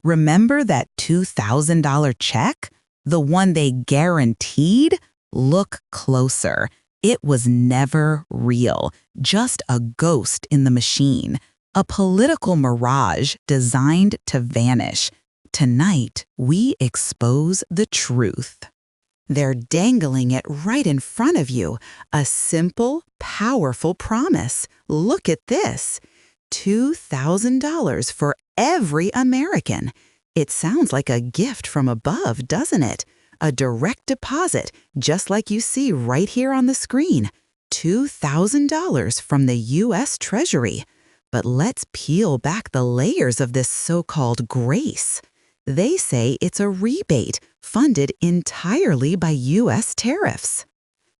Remember that $2,000 check? The one they guaranteed? Look closer. It was never real, just a ghost in the machine, a political mirage designed to vanish. Tonight, we expose the truth. They're dangling it right in front of you, a simple, powerful promise. Look at this. $2,000 for every American. It sounds like a gift from above, doesn't it? A direct deposit, just like you see right here on the screen. $2,000 from the U.S. Treasury. But let's peel back the layers of this so-called grace. They say it's a rebate funded entirely by U.S. tariffs.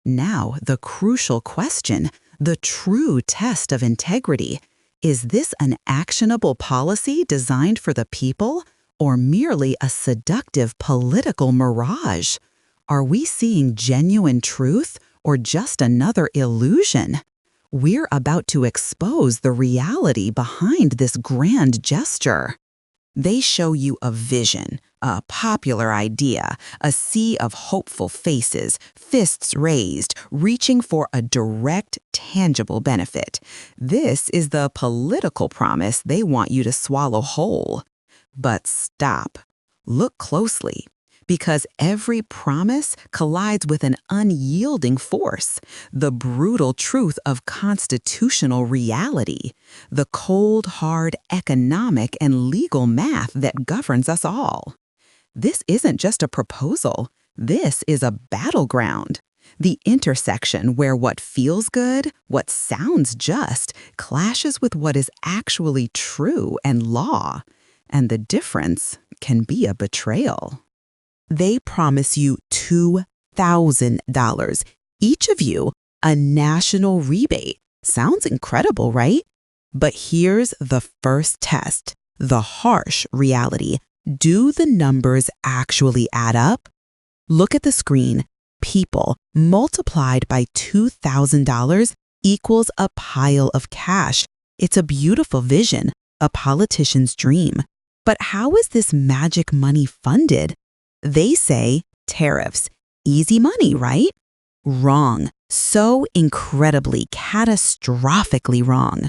Now, the crucial question, the true test of integrity. Is this an actionable policy designed for the people, or merely a seductive political mirage? Are we seeing genuine truth or just another illusion? We're about to expose the reality behind this grand gesture. They show you a vision, a popular idea, a sea of hopeful faces, fists raised, reaching for a direct, tangible benefit. This is the political promise they want you to swallow whole. But stop. Look closely, because every promise collides with an unyielding force, the brutal truth of constitutional reality, the cold, hard economic and legal math that governs us all. This isn't just a proposal. This is a battleground. The intersection where what feels good, what sounds just, clashes with what is actually true and law. And the difference can be a betrayal. They promise you $2,000, each of you, a national rebate. Sounds incredible, right? But here's the first test, the harsh reality. Do the numbers actually add up? Look at the screen. People multiplied by $2,000 equals a pile of cash. It's a beautiful vision, a politician's dream. But how is this magic money funded? They say tariffs. Easy money, right? Wrong. So incredibly, catastrophically wrong.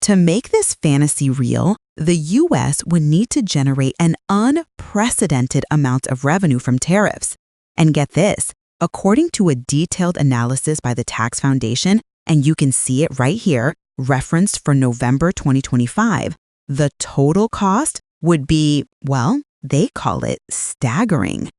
To make this fantasy real, the U.S. would need to generate an unprecedented amount of revenue from tariffs. And get this, according to a detailed analysis by the Tax Foundation, and you can see it right here, referenced for November 2025, the total cost would be, well, they call it staggering.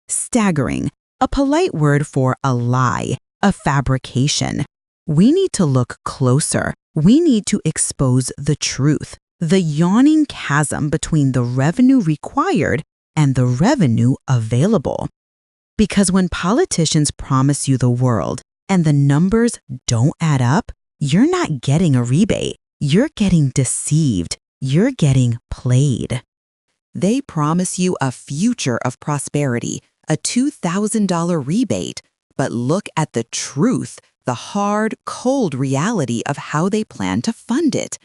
Staggering, a polite word for a lie, a fabrication. We need to look closer. We need to expose the truth, the yawning chasm between the revenue required and the revenue available. Because when politicians promise you the world and the numbers don't add up, you're not getting a rebate. You're getting deceived. You're getting played. They promise you a future of prosperity, a $2,000 rebate, but look at the truth, the hard, cold reality of how they plan to fund it.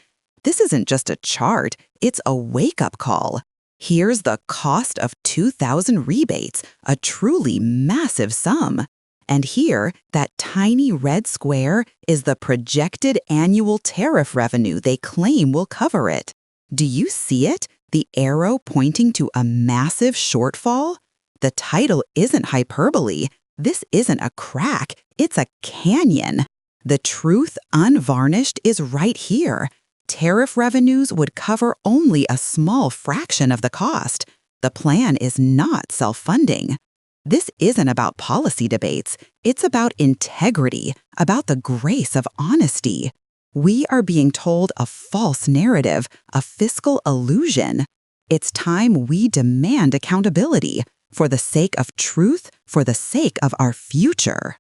This isn't just a chart, it's a wake-up call. Here's the cost of 2,000 rebates, a truly massive sum. And here, that tiny red square is the projected annual tariff revenue they claim will cover it. Do you see it? The arrow pointing to a massive shortfall? The title isn't hyperbole. This isn't a crack, it's a canyon. The truth unvarnished is right here. Tariff revenues would cover only a small fraction of the cost. The plan is not self-funding. This isn't about policy debates. It's about integrity, about the grace of honesty. We are being told a false narrative, a fiscal illusion. It's time we demand accountability for the sake of truth, for the sake of our future.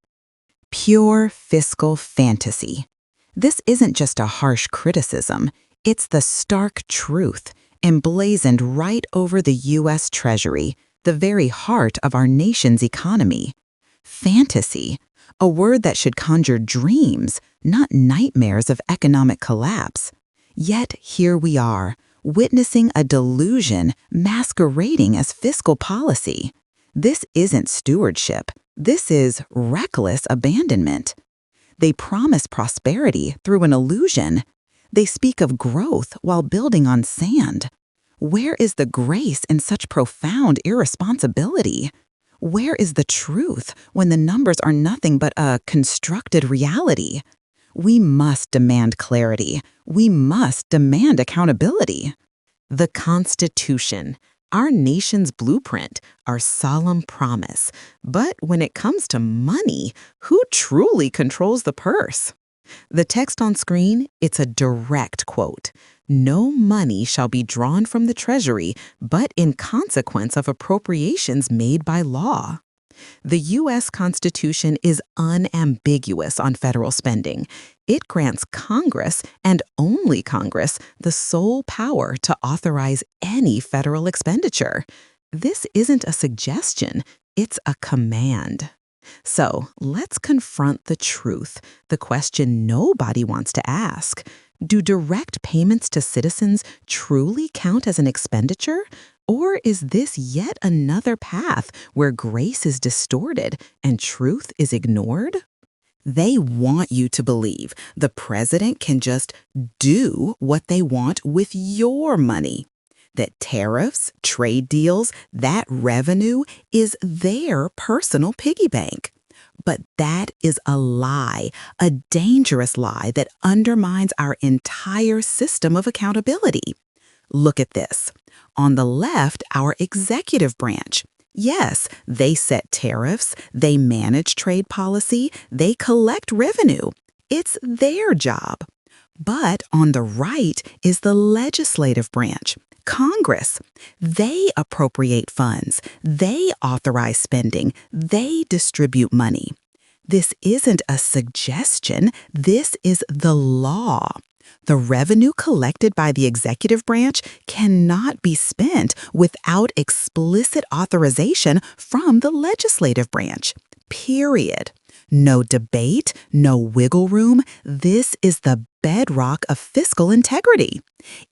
Pure fiscal fantasy. This isn't just a harsh criticism. It's the stark truth, emblazoned right over the U.S. Treasury, the very heart of our nation's economy. Fantasy, a word that should conjure dreams, not nightmares of economic collapse. Yet here we are, witnessing a delusion masquerading as fiscal policy. This isn't stewardship. This is reckless abandonment. They promise prosperity through an illusion. They speak of growth while building on sand. Where is the grace in such profound irresponsibility? Where is the truth when the numbers are nothing but a constructed reality? We must demand clarity. We must demand accountability. The Constitution, our nation's blueprint, our solemn promise. But when it comes to money, who truly controls the purse? The text on screen, it's a direct quote. No money shall be drawn from the Treasury, but in consequence of appropriations made by law. The U.S. Constitution is unambiguous on federal spending. It grants Congress, and only Congress, the sole power to authorize any federal expenditure. This isn't a suggestion, it's a command. So let's confront the truth, the question nobody wants to ask. Do direct payments to citizens truly count as an expenditure? Or is this yet another path where grace is distorted and truth is ignored? They want you to believe the president can just do what they want with your money. That tariffs, trade deals, that revenue is their personal piggy bank. But that is a lie, a dangerous lie that undermines our entire system of accountability. Look at this. On the left, our executive branch. Yes, they set tariffs, they manage trade policy, they collect revenue. It's their job. But on the right is the legislative branch, Congress. They appropriate funds, they authorize spending, they distribute money. This isn't a suggestion, this is the law. The revenue collected by the executive branch cannot be spent without explicit authorization from the legislative branch. Period. No debate, no wiggle room. This is the bedrock of fiscal integrity.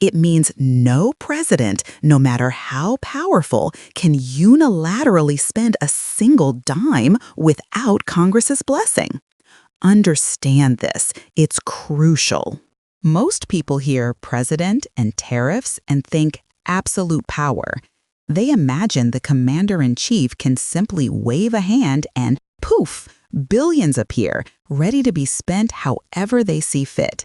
It means no president, no matter how powerful, can unilaterally spend a single dime without Congress's blessing. Understand this. It's crucial. Most people hear president and tariffs and think absolute power. They imagine the commander-in-chief can simply wave a hand and poof, billions appear, ready to be spent however they see fit.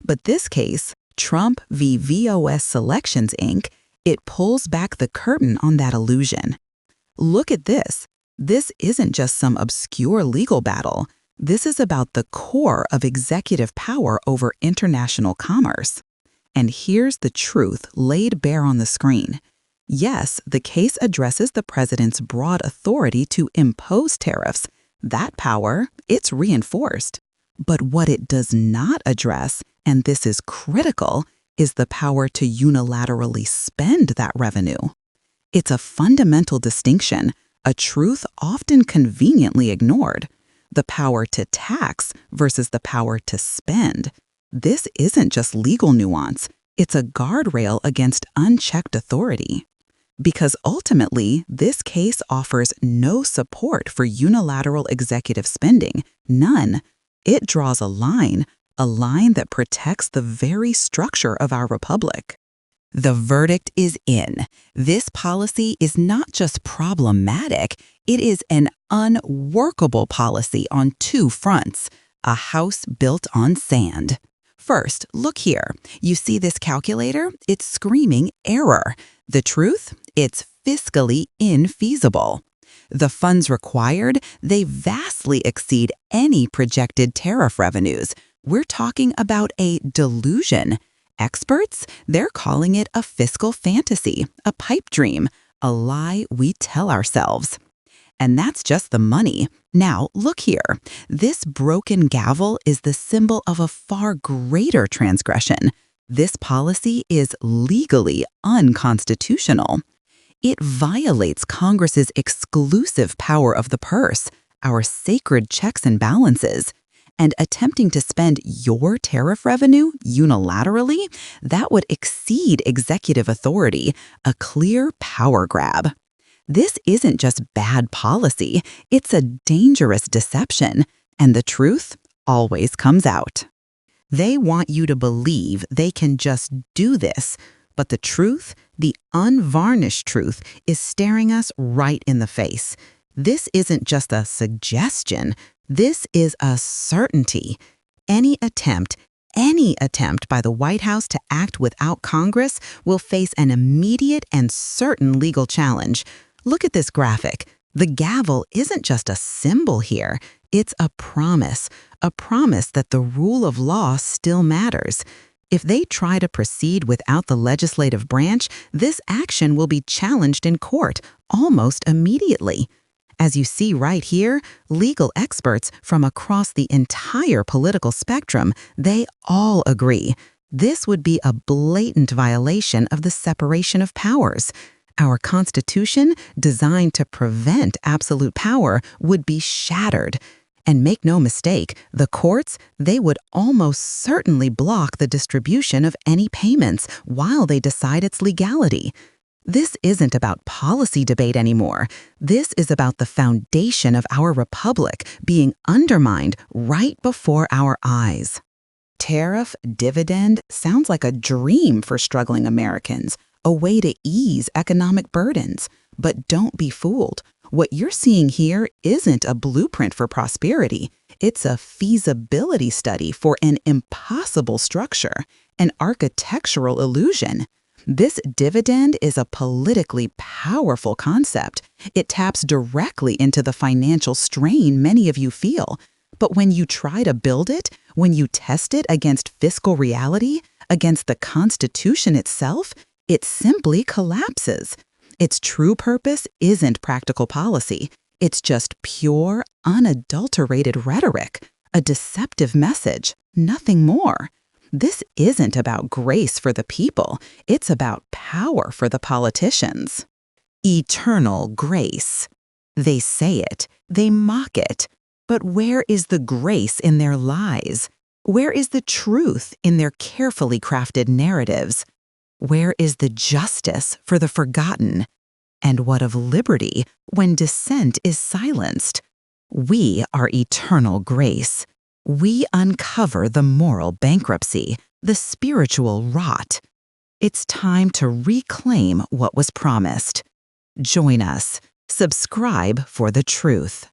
But this case, Trump v. V.O.S. Selections, Inc., it pulls back the curtain on that illusion. Look at this. This isn't just some obscure legal battle. This is about the core of executive power over international commerce. And here's the truth laid bare on the screen. Yes, the case addresses the president's broad authority to impose tariffs. That power, it's reinforced. But what it does not address, and this is critical, is the power to unilaterally spend that revenue. It's a fundamental distinction, a truth often conveniently ignored. The power to tax versus the power to spend. This isn't just legal nuance, it's a guardrail against unchecked authority. Because ultimately, this case offers no support for unilateral executive spending, none. It draws a line that protects the very structure of our republic. The verdict is in. This policy is not just problematic, it is an unworkable policy on two fronts, a house built on sand. First, look here. You see this calculator? It's screaming error. The truth? It's fiscally infeasible. The funds required, they vastly exceed any projected tariff revenues. We're talking about a delusion. Experts, they're calling it a fiscal fantasy, a pipe dream, a lie we tell ourselves. And that's just the money. Now, look here. This broken gavel is the symbol of a far greater transgression. This policy is legally unconstitutional. It violates Congress's exclusive power of the purse, our sacred checks and balances. And attempting to spend your tariff revenue unilaterally, that would exceed executive authority, a clear power grab. This isn't just bad policy, it's a dangerous deception, and the truth always comes out. They want you to believe they can just do this, but the truth, the unvarnished truth, is staring us right in the face. This isn't just a suggestion, this is a certainty. Any attempt by the White House to act without Congress will face an immediate and certain legal challenge. Look at this graphic. The gavel isn't just a symbol here, it's a promise that the rule of law still matters. If they try to proceed without the legislative branch, this action will be challenged in court almost immediately. As you see right here, legal experts from across the entire political spectrum, they all agree. This would be a blatant violation of the separation of powers. Our Constitution, designed to prevent absolute power, would be shattered. And make no mistake, the courts, they would almost certainly block the distribution of any payments while they decide its legality. This isn't about policy debate anymore. This is about the foundation of our republic being undermined right before our eyes. Tariff dividend sounds like a dream for struggling Americans, a way to ease economic burdens. But don't be fooled. What you're seeing here isn't a blueprint for prosperity. It's a feasibility study for an impossible structure, an architectural illusion. This dividend is a politically powerful concept. It taps directly into the financial strain many of you feel. But when you try to build it, when you test it against fiscal reality, against the Constitution itself, it simply collapses. Its true purpose isn't practical policy. It's just pure, unadulterated rhetoric, a deceptive message, nothing more. This isn't about grace for the people. It's about power for the politicians. Eternal grace. They say it, they mock it. But where is the grace in their lies? Where is the truth in their carefully crafted narratives? Where is the justice for the forgotten? And what of liberty when dissent is silenced? We are eternal grace. We uncover the moral bankruptcy, the spiritual rot. It's time to reclaim what was promised. Join us. Subscribe for the truth.